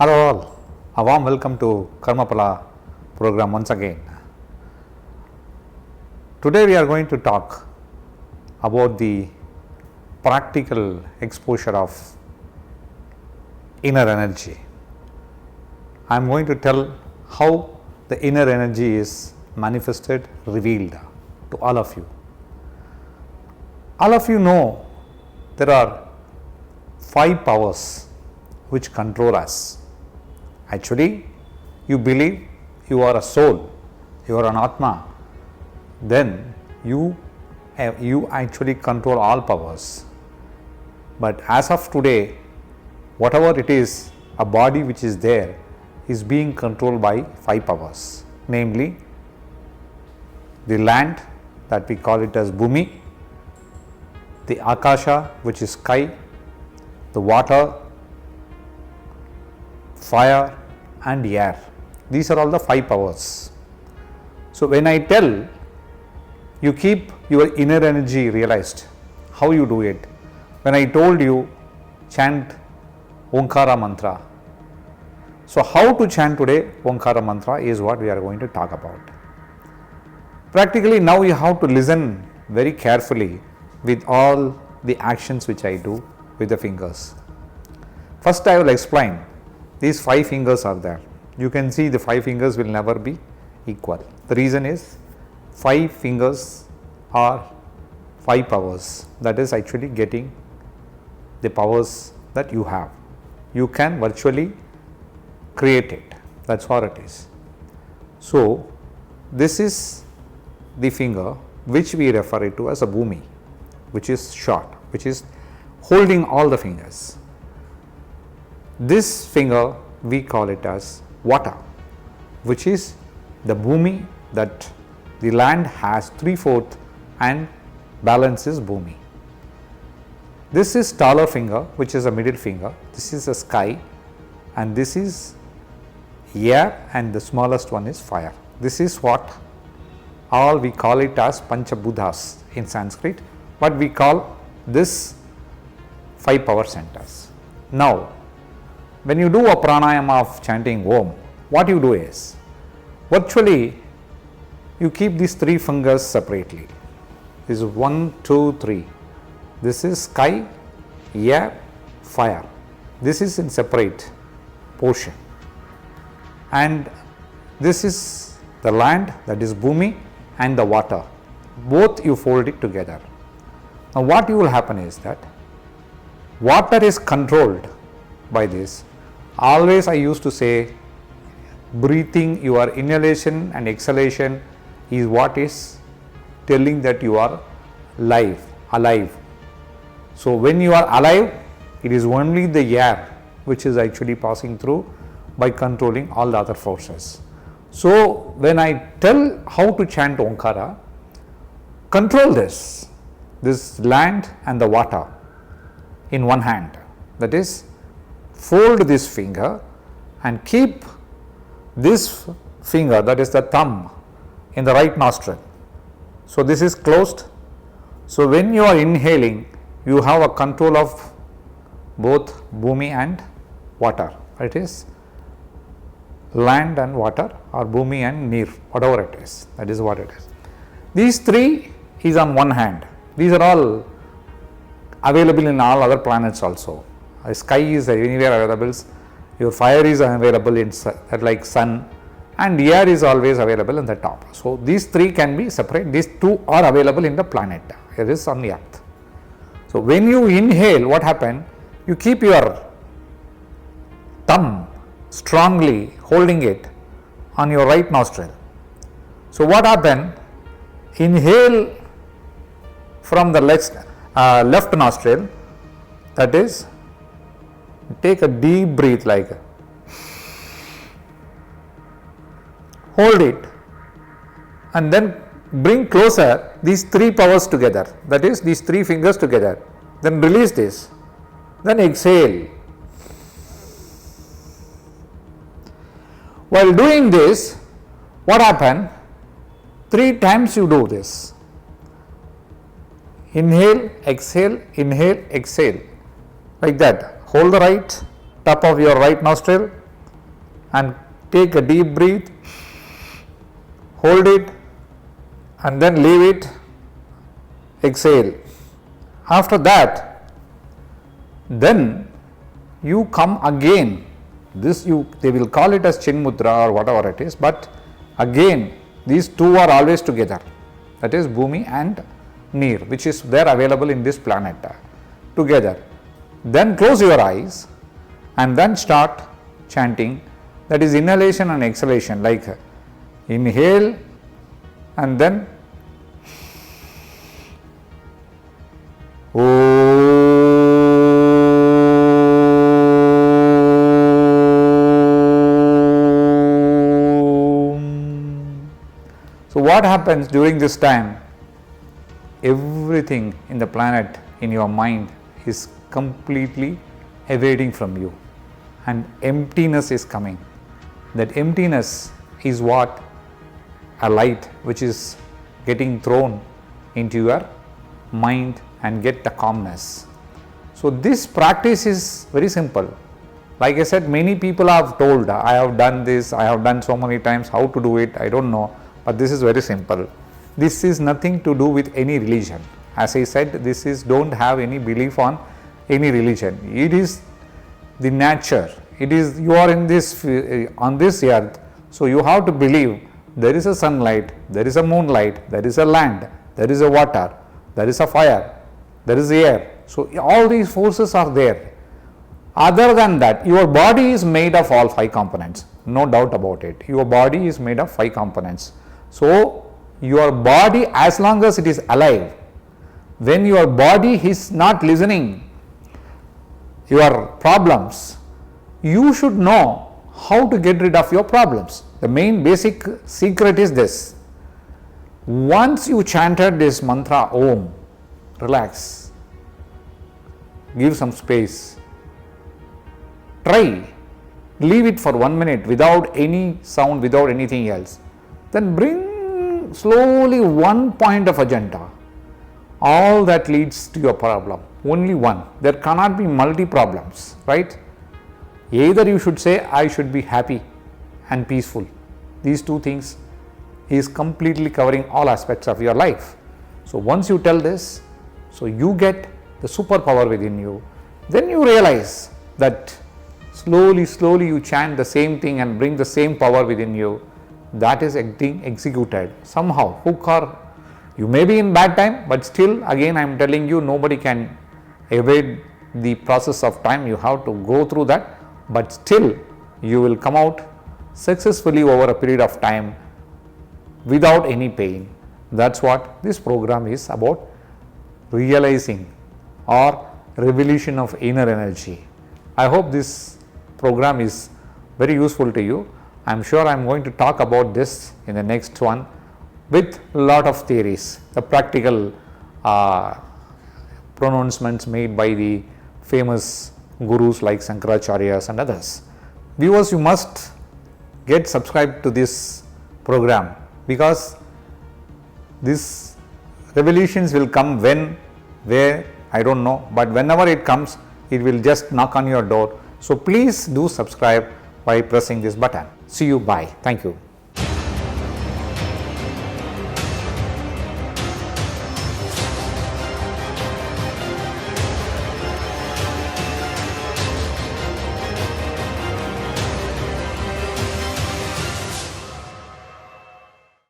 Hello all, a warm welcome to Karmapala program once again. Today we are going to talk about the practical exposure of inner energy. I am going to tell how the inner energy is manifested, revealed to all of you. All of you know there are 5 powers which control us. Actually, you believe you are a soul, you are an Atma, then you actually control all powers. But as of today, whatever it is, a body which is there is being controlled by 5 powers, namely the land, that we call it as Bhumi, the Akasha, which is sky, the water, fire and air. These are all the 5 powers. So when I tell you keep your inner energy realized, how you do it? When I told you chant Omkara mantra. So how to chant today Omkara mantra is what we are going to talk about. Practically now you have to listen very carefully with all the actions which I do with the fingers. First I will explain. These 5 fingers are there. You can see the 5 fingers will never be equal. The reason is 5 fingers are 5 powers. That is actually getting the powers that you have. You can virtually create it. That's what it is. So this is the finger which we refer it to as a Bhumi, which is short, which is holding all the fingers. This finger we call it as Vata, which is the Bhumi, that the land has 3/4 and balance is Bhumi. This is taller finger, which is a middle finger. This is a sky and this is air and the smallest one is fire. This is what all we call it as Panchabhutas in Sanskrit, but we call this 5 power centers. Now when you do a pranayama of chanting Om, what you do is virtually you keep these 3 fingers separately. This is 1, 2, 3. This is sky, air, fire. This is in separate portion. And this is the land, that is Bhumi, and the water. Both you fold it together. Now what will happen is that water is controlled by this. Always I used to say, breathing, your inhalation and exhalation is what is telling that you are alive. So when you are alive, it is only the air which is actually passing through by controlling all the other forces. So when I tell how to chant Omkara, control this land and the water in one hand. That is, fold this finger and keep this finger, that is the thumb, in the right nostril. So this is closed. So when you are inhaling, you have a control of both Bhumi and water. It is land and water, or Bhumi and Neer, whatever it is. That is what it is. These 3 is on one hand. These are all available in all other planets also. Sky is anywhere available, your fire is available in like sun, and air is always available in the top. So these 3 can be separate. These 2 are available in the planet. It is on the earth. So when you inhale, what happens? You keep your thumb strongly holding it on your right nostril. So what happens? Inhale from the left nostril, that is, take a deep breath, like hold it and then bring closer these 3 powers together, that is these 3 fingers together, then release this, then exhale. While doing this, what happens? 3 times you do this. Inhale, exhale, like that. Hold the right top of your right nostril, and take a deep breath, hold it and then leave it, exhale. After that, then you come again, they will call it as Chin Mudra or whatever it is, but again these two are always together, that is Bhumi and Neer, which is there available in this planet together. Then close your eyes and then start chanting, that is inhalation and exhalation, like inhale and then So what happens during this time? Everything in the planet, in your mind, is completely evading from you and emptiness is coming. That emptiness is what a light which is getting thrown into your mind and get the calmness. So this practice is very simple. Like I said, many people have told, I have done this, I have done so many times, how to do it, I don't know, but this is very simple. This is nothing to do with any religion. As I said, this is don't have any belief on any religion. It is the nature. It is, you are in this, on this earth, so you have to believe there is a sunlight, there is a moonlight, there is a land, there is a water, there is a fire, there is air. So all these forces are there. Other than that, your body is made of all 5 components, no doubt about it. Your body is made of 5 components. So your body, as long as it is alive, when your body is not listening your problems, you should know how to get rid of your problems. The main basic secret is this: once you chanted this mantra Om, relax, give some space, try, leave it for 1 minute without any sound, without anything else, then bring slowly one point of agenda. All that leads to your problem, only one. There cannot be multi problems, right? Either you should say, I should be happy and peaceful. These two things is completely covering all aspects of your life. So once you tell this, so you get the superpower within you, then you realize that slowly you chant the same thing and bring the same power within you. That is being executed somehow, hook or you may be in bad time, but still again I am telling you, nobody can evade the process of time. You have to go through that, but still you will come out successfully over a period of time without any pain. That's what this program is about, realizing or revolution of inner energy. I hope this program is very useful to you. I am sure I am going to talk about this in the next one with a lot of theories, the practical pronouncements made by the famous gurus like Shankaracharyas and others. Viewers, you must get subscribed to this program, because these revolutions will come when, where, I don't know, but whenever it comes, it will just knock on your door. So please do subscribe by pressing this button. See you, bye. Thank you.